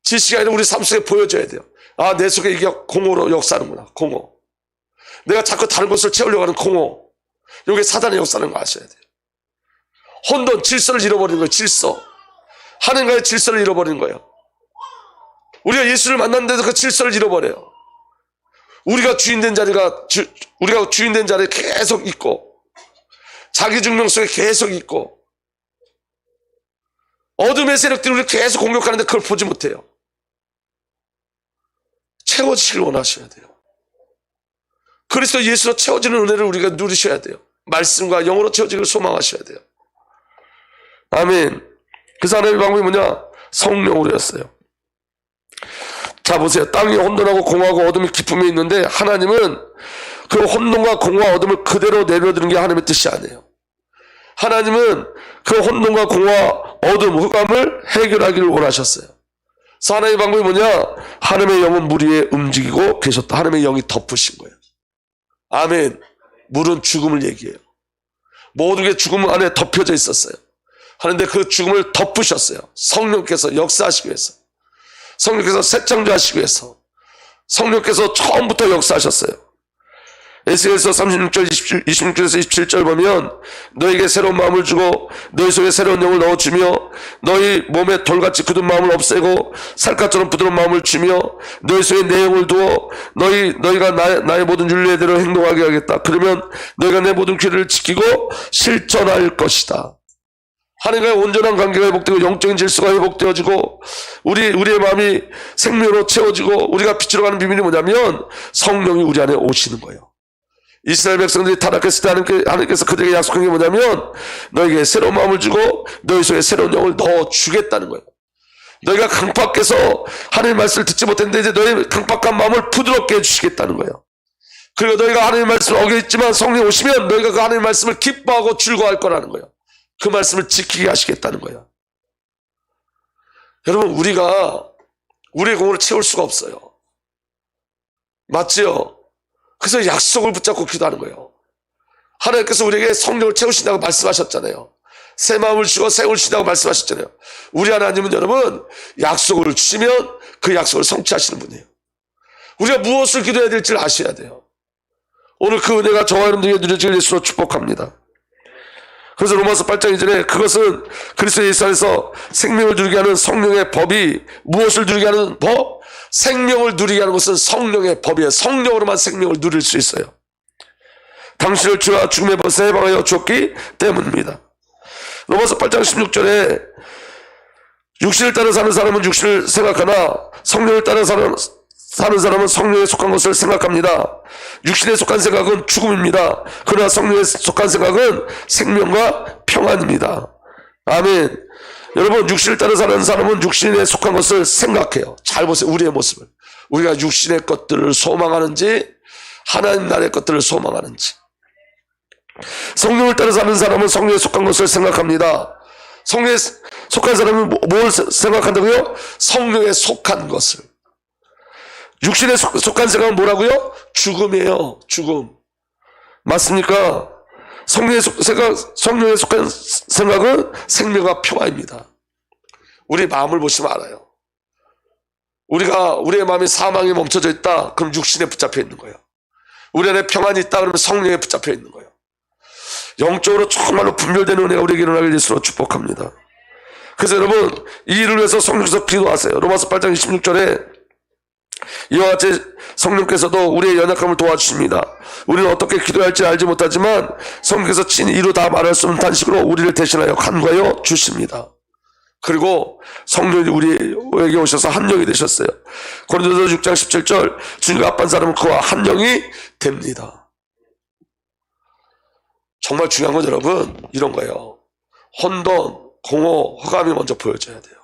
지식이 아니라 우리 삶 속에 보여져야 돼요. 아, 내 속에 이게 공허로 역사하는구나. 공허. 내가 자꾸 다른 것을 채우려고 하는 공허. 이게 사단의 역사라는 거 아셔야 돼요. 혼돈, 질서를 잃어버리는 거예요. 질서. 하나님과의 질서를 잃어버리는 거예요. 우리가 예수를 만났는데도 그 질서를 잃어버려요. 우리가 주인된 자리에 계속 있고, 자기 증명 속에 계속 있고, 어둠의 세력들이 우리를 계속 공격하는데 그걸 보지 못해요. 채워지시길 원하셔야 돼요. 그리스도 예수로 채워지는 은혜를 우리가 누리셔야 돼요. 말씀과 영으로 채워지기를 소망하셔야 돼요. 아멘. 그래서 하나님의 방법이 뭐냐? 성령으로였어요. 자, 보세요. 땅이 혼돈하고 공허하고 어둠이 깊음에 있는데 하나님은 그 혼돈과 공허와 어둠을 그대로 내려드는 게 하나님의 뜻이 아니에요. 하나님은 그 혼돈과 공허와 어둠, 흑암을 해결하기를 원하셨어요. 그래서 하나님의 방법이 뭐냐? 하나님의 영은 물 위에 움직이고 계셨다. 하나님의 영이 덮으신 거예요. 아멘. 물은 죽음을 얘기해요. 모든 게 죽음 안에 덮여져 있었어요. 하는데 그 죽음을 덮으셨어요. 성령께서 역사하시기 위해서. 성령께서 새 창조하시기 위해서. 성령께서 처음부터 역사하셨어요. 에스겔서 36절 26절에서 27절 보면 너에게 새로운 마음을 주고 너희 속에 새로운 영을 넣어주며 너희 몸에 돌같이 굳은 마음을 없애고 살갗처럼 부드러운 마음을 주며 너희 속에 내 영을 두어 너희가 나의 모든 윤례대로 행동하게 하겠다. 그러면 너희가 내 모든 규례를 지키고 실천할 것이다. 하나님과의 온전한 관계가 회복되고 영적인 질서가 회복되어지고 우리의 마음이 생명으로 채워지고 우리가 빛으로 가는 비밀이 뭐냐면 성령이 우리 안에 오시는 거예요. 이스라엘 백성들이 타락했을 때 하나님께서 그들에게 약속한 게 뭐냐면 너에게 새로운 마음을 주고 너희 속에 새로운 영을 넣어주겠다는 거예요. 너희가 강팍해서 하나님의 말씀을 듣지 못했는데 이제 너희 강팍한 마음을 부드럽게 해주시겠다는 거예요. 그리고 너희가 하나님의 말씀을 어겼지만 성령이 오시면 너희가 그 하나님의 말씀을 기뻐하고 즐거워할 거라는 거예요. 그 말씀을 지키게 하시겠다는 거예요. 여러분, 우리가 우리의 공을 채울 수가 없어요. 맞지요? 그래서 약속을 붙잡고 기도하는 거예요. 하나님께서 우리에게 성령을 채우신다고 말씀하셨잖아요. 새 마음을 주고 새 영을 주신다고 말씀하셨잖아요. 우리 하나님은 여러분 약속을 주시면 그 약속을 성취하시는 분이에요. 우리가 무엇을 기도해야 될지를 아셔야 돼요. 오늘 그 은혜가 저와 여러분들에게 누려지길 예수로 축복합니다. 그래서 로마서 8장 이전에 그것은 그리스도 예수 안에서 생명을 누리게 하는 성령의 법이 무엇을 누리게 하는 법? 생명을 누리게 하는 것은 성령의 법이에요. 성령으로만 생명을 누릴 수 있어요. 당신을 주와 죽음의 벗에 해방하여 주었기 때문입니다. 로마서 8장 16절에 육신을 따라 사는 사람은 육신을 생각하나 성령을 따라 사는 사람은 성령에 속한 것을 생각합니다. 육신에 속한 생각은 죽음입니다. 그러나 성령에 속한 생각은 생명과 평안입니다. 아멘. 여러분, 육신을 따라 사는 사람은 육신에 속한 것을 생각해요. 잘 보세요. 우리의 모습을. 우리가 육신의 것들을 소망하는지 하나님 나라의 것들을 소망하는지. 성령을 따라 사는 사람은 성령에 속한 것을 생각합니다. 성령에 속한 사람은 뭘 생각한다고요? 성령에 속한 것을. 육신에 속한 생각은 뭐라고요? 죽음이에요. 죽음. 맞습니까? 성령에 속한 생각은 생명과 평화입니다. 우리 마음을 보시면 알아요. 우리의 마음이 사망에 멈춰져 있다. 그럼 육신에 붙잡혀 있는 거예요. 우리 안에 평안이 있다. 그러면 성령에 붙잡혀 있는 거예요. 영적으로 정말로 분별되는 은혜가 우리에게 일어나길 예수로 축복합니다. 그래서 여러분, 이 일을 위해서 성령께서 기도하세요. 로마서 8장 26절에 이와 같이 성령께서도 우리의 연약함을 도와주십니다. 우리는 어떻게 기도해야 할지 알지 못하지만 성령께서 친히 이루 다 말할 수 없는 단식으로 우리를 대신하여 간구하여 주십니다. 그리고 성령이 우리에게 오셔서 한 영이 되셨어요. 고린도서 6장 17절 주님과 합한 사람은 그와 한 영이 됩니다. 정말 중요한 건 여러분 이런 거예요. 혼돈, 공허, 허감이 먼저 보여져야 돼요.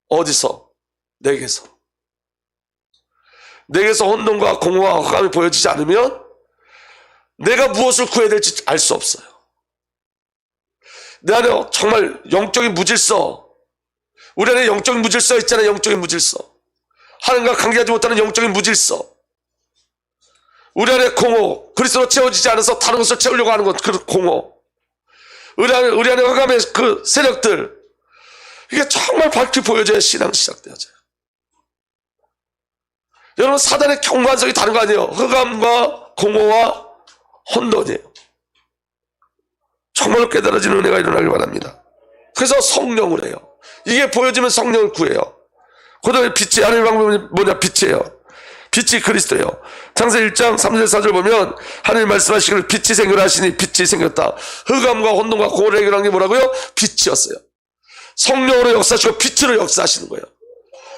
어디서? 내게서. 내게서 혼돈과 공허와 허감이 보여지지 않으면 내가 무엇을 구해야 될지 알 수 없어요. 내 안에 정말 영적인 무질서, 우리 안에 영적인 무질서 있잖아요. 영적인 무질서. 하나님과 관계하지 못하는 영적인 무질서. 우리 안에 공허, 그리스도로 채워지지 않아서 다른 것을 채우려고 하는 것, 그 공허. 우리 안에 허감의 그 세력들, 이게 정말 밝게 보여져야 신앙 시작되어져요. 여러분, 사단의 경관성이 다른 거 아니에요? 흑암과 공허와 혼돈이에요. 정말로 깨달아지는 은혜가 일어나길 바랍니다. 그래서 성령을 해요. 이게 보여지면 성령을 구해요. 그 다음에 빛이, 하나님의 방법이 뭐냐? 빛이에요. 빛이 그리스도예요. 창세기 1장 3절 4절 보면 하나님 말씀하시기를 빛이 생겨라 하시니 빛이 생겼다. 흑암과 혼돈과 공허를 해결한 게 뭐라고요? 빛이었어요. 성령으로 역사하시고 빛으로 역사하시는 거예요.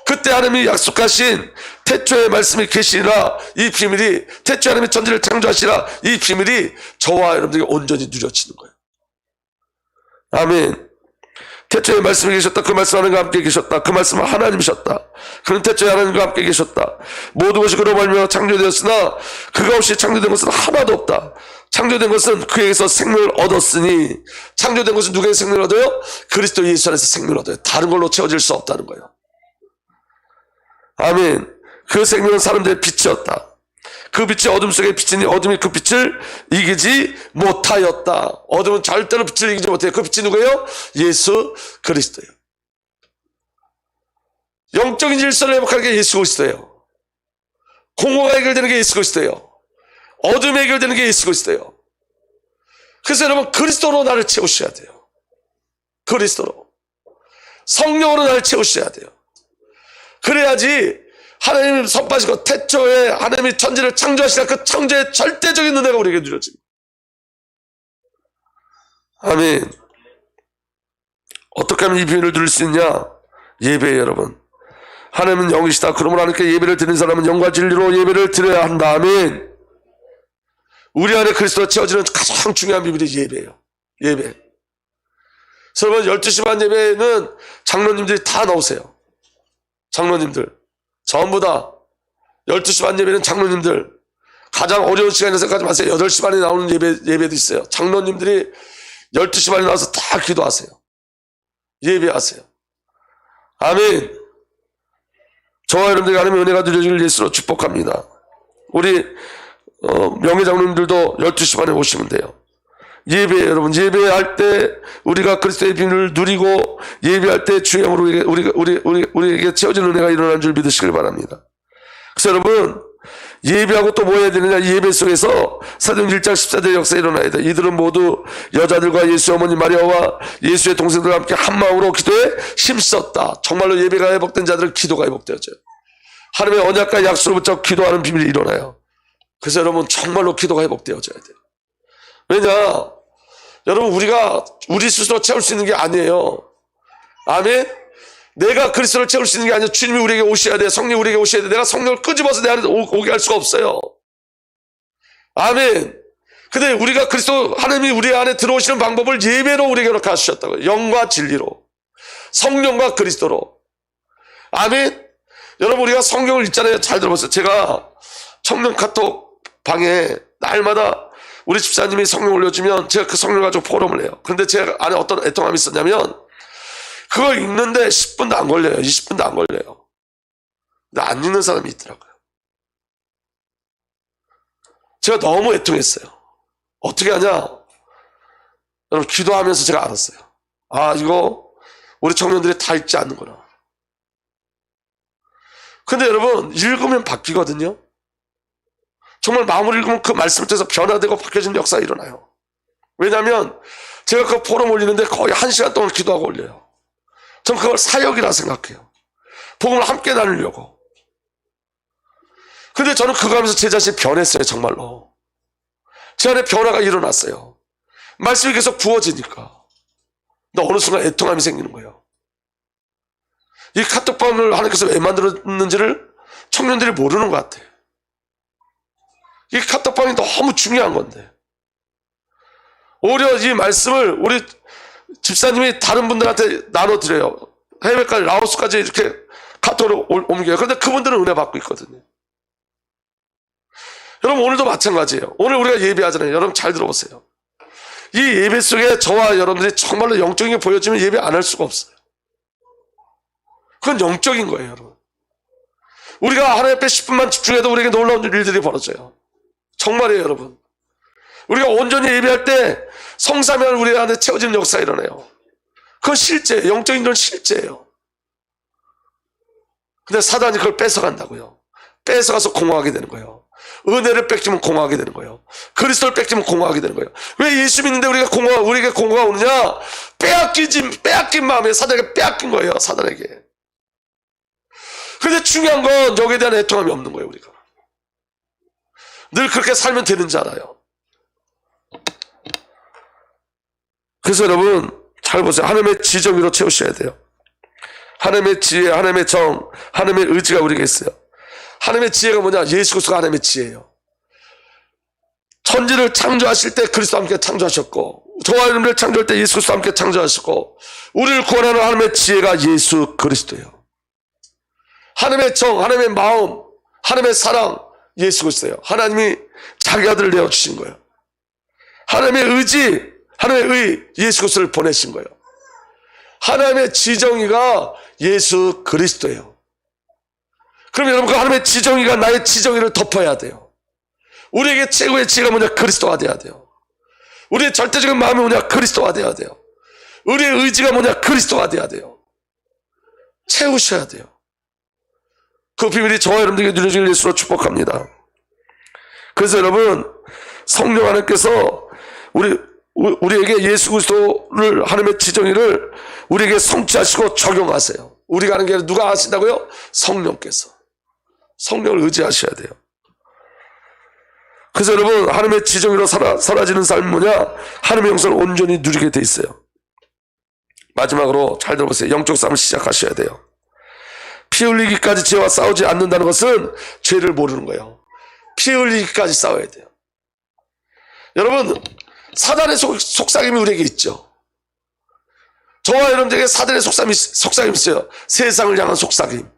그때 하나님이 약속하신 태초의 말씀이 계시니라, 이 비밀이, 태초에 하나님이 천지를 창조하시라, 이 비밀이 저와 여러분들에게 온전히 누려지는 거예요. 아멘. 태초에 말씀이 계셨다. 그 말씀 하나님과 함께 계셨다. 그 말씀은 하나님이셨다. 그는 태초에 하나님과 함께 계셨다. 모든 것이 그로 말미암아 창조되었으나 그가 없이 창조된 것은 하나도 없다. 창조된 것은 그에게서 생명을 얻었으니, 창조된 것은 누구에게 생명을 얻어요? 그리스도 예수 안에서 생명을 얻어요. 다른 걸로 채워질 수 없다는 거예요. 아멘. 그 생명은 사람들의 빛이었다. 그 빛이 어둠 속에 비치니 어둠이 그 빛을 이기지 못하였다. 어둠은 절대로 빛을 이기지 못해요. 그 빛이 누구예요? 예수 그리스도예요. 영적인 질서를 회복하는 게 예수 그리스도예요. 공허가 해결되는 게 예수 그리스도예요. 어둠이 해결되는 게 예수 그리스도예요. 그래서 여러분, 그리스도로 나를 채우셔야 돼요. 그리스도로. 성령으로 나를 채우셔야 돼요. 그래야지 하나님 선파시고 태초에 하나님이 천지를 창조하시라, 그 창조의 절대적인 은혜가 우리에게 누려집니다. 아멘. 어떻게 하면 이 비밀을 누릴 수 있냐? 예배예요, 여러분. 하나님은 영이시다. 그러므로 하나님께 예배를 드리는 사람은 영과 진리로 예배를 드려야 한다. 아멘. 우리 안에 그리스도가 채워지는 가장 중요한 비밀이 예배예요. 예배. 그래서 여러분, 12시 반 예배는 장로님들이 다 나오세요. 장로님들 전부 다 12시 반 예배는 장로님들, 가장 어려운 시간에 생각하지 마세요. 8시 반에 나오는 예배도 있어요. 장로님들이 12시 반에 나와서 다 기도하세요. 예배하세요. 아멘. 저와 여러분들에게 하나님의 은혜가 누려지길 예수로 축복합니다. 우리 명예 장로님들도 12시 반에 오시면 돼요. 예배, 여러분, 예배할 때 우리가 그리스도의 비밀을 누리고 예배할 때 주영으로 우리에게 채워지는 은혜가 일어나는 줄 믿으시길 바랍니다. 그래서 여러분, 예배하고 또 뭐 해야 되느냐? 예배 속에서 사도행전 1장 14절 역사가 일어나야 돼. 이들은 모두 여자들과 예수의 어머니 마리아와 예수의 동생들과 함께 한 마음으로 기도에 힘썼다. 정말로 예배가 회복된 자들은 기도가 회복되어져요. 하나님의 언약과 약속을 붙잡고 기도하는 비밀이 일어나요. 그래서 여러분, 정말로 기도가 회복되어져야 돼요. 왜냐? 여러분, 우리가 우리 스스로 채울 수 있는 게 아니에요. 아멘. 내가 그리스도를 채울 수 있는 게 아니라 주님이 우리에게 오셔야 돼. 성령이 우리에게 오셔야 돼. 내가 성령을 끄집어서 내 안에 오게 할 수가 없어요. 아멘. 근데 우리가 그리스도 하나님이 우리 안에 들어오시는 방법을 예배로 우리에게 이렇게 하셨다고요. 영과 진리로, 성령과 그리스도로. 아멘. 여러분, 우리가 성경을 읽잖아요. 잘 들어보세요. 제가 청년 카톡 방에 날마다 우리 집사님이 성령 올려주면 제가 그 성령 가지고 포럼을 해요. 그런데 제 안에 어떤 애통함이 있었냐면 그걸 읽는데 10분도 안 걸려요. 20분도 안 걸려요. 근데 안 읽는 사람이 있더라고요. 제가 너무 애통했어요. 어떻게 하냐? 여러분, 기도하면서 제가 알았어요. 아, 이거 우리 청년들이 다 읽지 않는구나. 근데 여러분, 읽으면 바뀌거든요. 정말 마음을 읽으면 그 말씀을 통해서 변화되고 바뀌어지는 역사가 일어나요. 왜냐하면 제가 그 포럼 올리는데 거의 1시간 동안 기도하고 올려요. 전 그걸 사역이라 생각해요. 복음을 함께 나누려고. 근데 저는 그거 하면서 제 자신이 변했어요. 정말로. 제 안에 변화가 일어났어요. 말씀이 계속 부어지니까. 근데 어느 순간 애통함이 생기는 거예요. 이 카톡방을 하나님께서 왜 만들었는지를 청년들이 모르는 것 같아요. 이 카톡방이 너무 중요한 건데. 오히려 이 말씀을 우리 집사님이 다른 분들한테 나눠드려요. 해외까지, 라오스까지 이렇게 카톡으로 옮겨요. 그런데 그분들은 은혜 받고 있거든요. 여러분, 오늘도 마찬가지예요. 오늘 우리가 예배하잖아요. 여러분 잘 들어보세요. 이 예배 속에 저와 여러분들이 정말로 영적인 게 보여지면 예배 안 할 수가 없어요. 그건 영적인 거예요, 여러분. 우리가 하나님 앞에 10분만 집중해도 우리에게 놀라운 일들이 벌어져요. 정말이에요, 여러분. 우리가 온전히 예배할 때 성삼위하늘 우리 안에 채워지는 역사가 일어나요. 그건 실제예요. 영적인 건 실제예요. 근데 사단이 그걸 뺏어간다고요. 뺏어가서 공허하게 되는 거예요. 은혜를 뺏기면 공허하게 되는 거예요. 그리스도를 뺏기면 공허하게 되는 거예요. 왜 예수 믿는데 우리에게 공허가 오느냐? 빼앗긴 마음에 사단에게 빼앗긴 거예요. 사단에게. 근데 중요한 건 여기에 대한 애통함이 없는 거예요. 우리가 늘 그렇게 살면 되는 줄 알아요. 그래서 여러분 잘 보세요. 하나님의 지정 위로 채우셔야 돼요. 하나님의 지혜, 하나님의 정, 하나님의 의지가 우리에게 있어요. 하나님의 지혜가 뭐냐? 예수 그리스도가 하나님의 지혜예요. 천지를 창조하실 때 그리스도와 함께 창조하셨고, 저와 여러분을 창조할 때 예수 그리스도와 함께 창조하셨고, 우리를 구원하는 하나님의 지혜가 예수 그리스도예요. 하나님의 정, 하나님의 마음, 하나님의 사랑, 예수 그리스도예요. 하나님이 자기 아들을 내어주신 거예요. 하나님의 의지, 하나님의 의, 예수 그리스도를 보내신 거예요. 하나님의 지정의가 예수 그리스도예요. 그럼 여러분, 그 하나님의 지정의가 나의 지정의를 덮어야 돼요. 우리에게 최고의 지혜가 뭐냐? 그리스도가 돼야 돼요. 우리의 절대적인 마음이 뭐냐? 그리스도가 돼야 돼요. 우리의 의지가 뭐냐? 그리스도가 돼야 돼요. 채우셔야 돼요. 그 비밀이 저와 여러분들에게 누려지길 예수로 축복합니다. 그래서 여러분, 성령 하나님께서 우리에게 예수 그리스도를, 하나님의 지정의를 우리에게 성취하시고 적용하세요. 우리가 하는 게 아니라 누가 하신다고요? 성령께서. 성령을 의지하셔야 돼요. 그래서 여러분, 하나님의 지정의로 사라지는 삶이 뭐냐? 하나님의 영성을 온전히 누리게 돼 있어요. 마지막으로 잘 들어보세요. 영적 싸움을 시작하셔야 돼요. 피 흘리기까지 죄와 싸우지 않는다는 것은 죄를 모르는 거예요. 피 흘리기까지 싸워야 돼요. 여러분, 사단의 속삭임이 우리에게 있죠. 저와 여러분들에게 사단의 속삭임이 있어요. 세상을 향한 속삭임,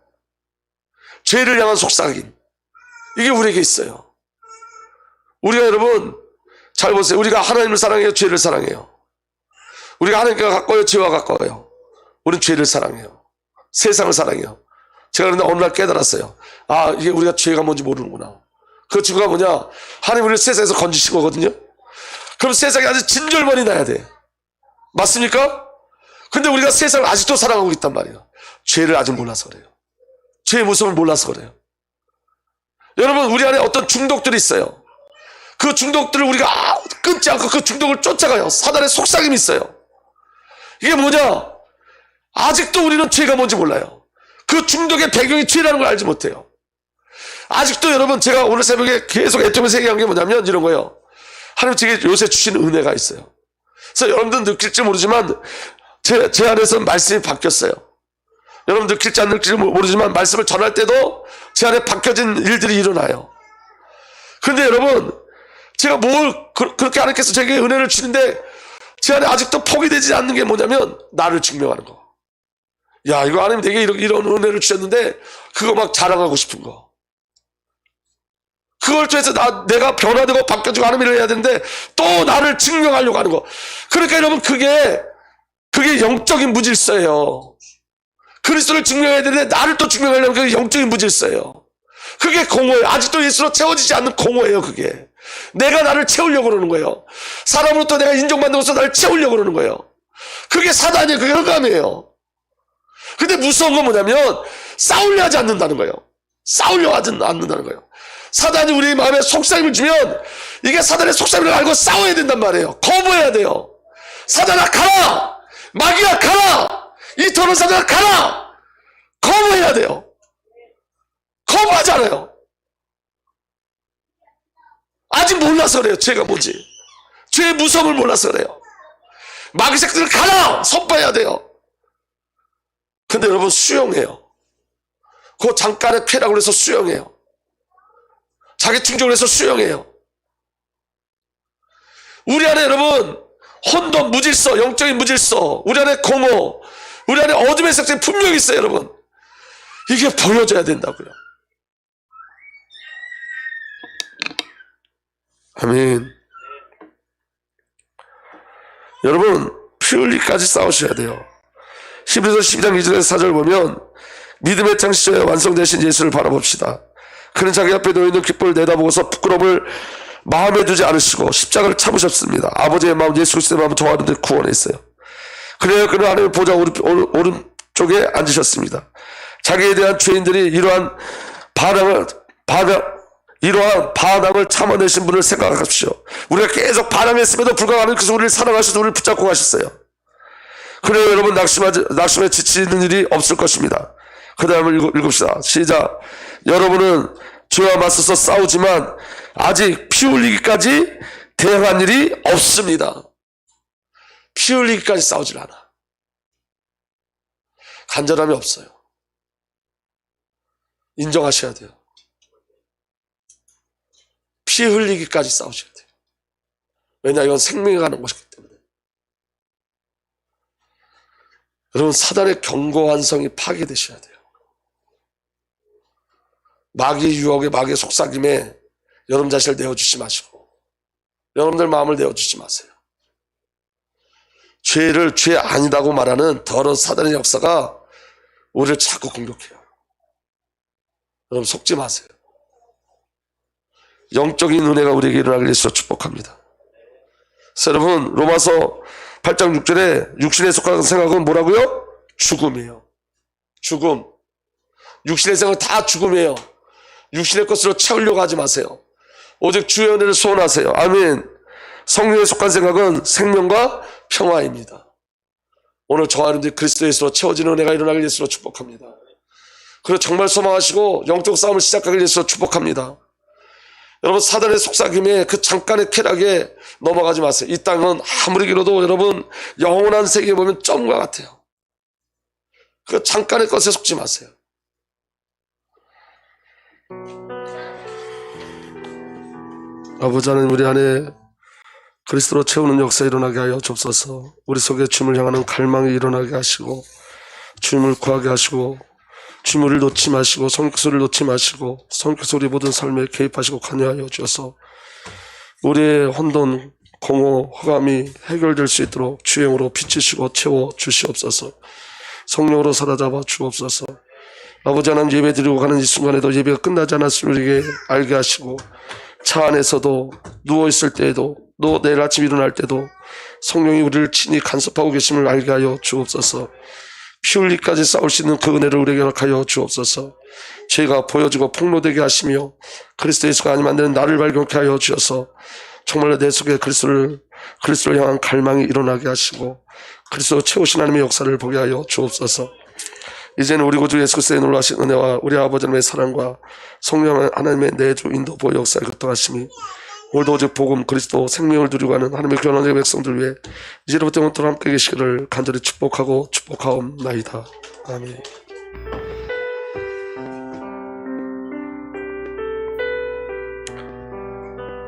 죄를 향한 속삭임, 이게 우리에게 있어요. 우리가 여러분 잘 보세요. 우리가 하나님을 사랑해요? 죄를 사랑해요? 우리가 하나님과 가까워요? 죄와 가까워요? 우리는 죄를 사랑해요. 세상을 사랑해요. 제가 그런데 어느 날 깨달았어요. 아, 이게 우리가 죄가 뭔지 모르는구나. 그 친구가 뭐냐? 하나님 우리를 세상에서 건지신 거거든요. 그럼 세상에 아주 진절머리 나야 돼. 맞습니까? 근데 우리가 세상을 아직도 사랑하고 있단 말이에요. 죄를 아직 몰라서 그래요. 죄의 무서움을 몰라서 그래요. 여러분, 우리 안에 어떤 중독들이 있어요. 그 중독들을 우리가 끊지 않고 그 중독을 쫓아가요. 사단의 속삭임이 있어요. 이게 뭐냐? 아직도 우리는 죄가 뭔지 몰라요. 그 중독의 배경이 죄라는 걸 알지 못해요. 아직도 여러분, 제가 오늘 새벽에 계속 애통해서 얘기한 게 뭐냐면 이런 거예요. 하나님 제게 요새 주신 은혜가 있어요. 그래서 여러분들 느낄지 모르지만 제 안에서 말씀이 바뀌었어요. 여러분 느낄지 안 느낄지 모르지만 말씀을 전할 때도 제 안에 바뀌어진 일들이 일어나요. 그런데 여러분, 제가 뭘 그렇게 하나님께서 제게 은혜를 주는데 제 안에 아직도 포기되지 않는 게 뭐냐면 나를 증명하는 거. 야, 이거 하나님 내게 이런 은혜를 주셨는데 그거 막 자랑하고 싶은 거. 그걸 통해서 내가 변화되고 바뀌어지고 하는 일을 해야 되는데 또 나를 증명하려고 하는 거. 그러니까 여러분 그게 영적인 무질서예요. 그리스도를 증명해야 되는데 나를 또 증명하려면 그게 영적인 무질서예요. 그게 공허예요. 아직도 예수로 채워지지 않는 공허예요. 그게 내가 나를 채우려고 그러는 거예요. 사람으로부터 내가 인정받는 것으로 나를 채우려고 그러는 거예요. 그게 사단이에요. 그게 흑암이에요. 근데 무서운 건 뭐냐면 싸우려 하지 않는다는 거예요. 싸우려 하지 않는다는 거예요. 사단이 우리 마음에 속삭임을 주면 이게 사단의 속삭임을 알고 싸워야 된단 말이에요. 거부해야 돼요. 사단아 가라! 마귀야 가라! 이 더러운 사단아 가라! 거부해야 돼요. 거부하지 않아요. 아직 몰라서 그래요. 죄가 뭔지. 죄의 무서움을 몰라서 그래요. 마귀 새끼들 가라! 선포해야 돼요. 근데 여러분 수용해요. 그 잠깐의 쾌락을 해서 수용해요. 자기 충족을 해서 수용해요. 우리 안에 여러분 혼돈, 무질서, 영적인 무질서, 우리 안에 공허, 우리 안에 어둠의 색깔이 분명히 있어요. 여러분 이게 보여져야 된다고요. 아멘. 여러분 피 흘리기까지 싸우셔야 돼요. 히브리서 12장 2절에서 4절 보면 믿음의 창시자에 완성되신 예수를 바라봅시다. 그는 자기 앞에 놓여있는 기쁨을 내다보고서 부끄러움을 마음에 두지 않으시고 십자가를 참으셨습니다. 아버지의 마음 예수 그리스도의 마음을 통하는데 구원했어요. 그래야 그는 하나님의 보좌 오른쪽에 앉으셨습니다. 자기에 대한 죄인들이 이러한 반항을 참아내신 분을 생각하십시오. 우리가 계속 반항했음에도 불구하고 하나님께서 우리를 사랑하셔서 우리를 붙잡고 가셨어요. 그래요 여러분 낙심에 지치는 일이 없을 것입니다. 그 다음을 읽읍시다. 시작. 여러분은 죄와 맞서서 싸우지만 아직 피 흘리기까지 대응한 일이 없습니다. 피 흘리기까지 싸우질 않아. 간절함이 없어요. 인정하셔야 돼요. 피 흘리기까지 싸우셔야 돼요. 왜냐 이건 생명이 가는 것이기 때문에. 여러분 사단의 견고한 성이 파괴되셔야 돼요. 마귀의 유혹에 마귀의 속삭임에 여러분 자신을 내어주지 마시고 여러분들 마음을 내어주지 마세요. 죄를 죄 아니다고 말하는 더러운 사단의 역사가 우리를 자꾸 공격해요. 여러분 속지 마세요. 영적인 은혜가 우리에게 일어나길 위해서 축복합니다. 그래서 여러분 로마서 8장 6절에 육신에 속한 생각은 뭐라고요? 죽음이에요. 죽음. 육신의 생각은 다 죽음이에요. 육신의 것으로 채우려고 하지 마세요. 오직 주의 은혜를 소원하세요. 아멘. 성령에 속한 생각은 생명과 평화입니다. 오늘 저와 여러분들이 그리스도 예수로 채워지는 은혜가 일어나길 예수로 축복합니다. 그리고 정말 소망하시고 영적 싸움을 시작하길 위해서 축복합니다. 여러분 사단의 속삭임에 그 잠깐의 쾌락에 넘어가지 마세요. 이 땅은 아무리 길어도 여러분 영원한 세계에 보면 점과 같아요. 그 잠깐의 것에 속지 마세요. 아버지 하나님 우리 안에 그리스도로 채우는 역사 일어나게 하여 주옵소서. 우리 속에 주님을 향하는 갈망이 일어나게 하시고 주님을 구하게 하시고 주님을 놓지 마시고 성격소리를 놓지 마시고 성격소리 모든 삶에 개입하시고 관여하여 주셔서 우리의 혼돈, 공허, 흑암이 해결될 수 있도록 주행으로 비치시고 채워 주시옵소서. 성령으로 사로잡아 주옵소서. 아버지 하나님 예배 드리고 가는 이 순간에도 예배가 끝나지 않았음을 우리에게 알게 하시고 차 안에서도 누워있을 때에도 또 내일 아침 일어날 때도 성령이 우리를 친히 간섭하고 계심을 알게 하여 주옵소서. 피 흘리기까지 싸울 수 있는 그 은혜를 우리에게 허락하여 주옵소서. 죄가 보여지고 폭로되게 하시며 그리스도 예수가 아니면 안 되는 나를 발견케 하여 주셔서 정말로 내 속에 그리스도를 향한 갈망이 일어나게 하시고 그리스도 채우신 하나님의 역사를 보게 하여 주옵소서. 이제는 우리 구주 예수 그리스도의 놀라신 은혜와 우리 아버지 하나님의 사랑과 성령 하나님의 내주 인도 보호 역사에 교통하심이 오늘도 오직 복음 그리스도 생명을 누리고 하는 하나님의 교만의 백성들 위해 이제부터 영원토록 함께 계시기를 간절히 축복하고 축복하옵나이다. 아멘.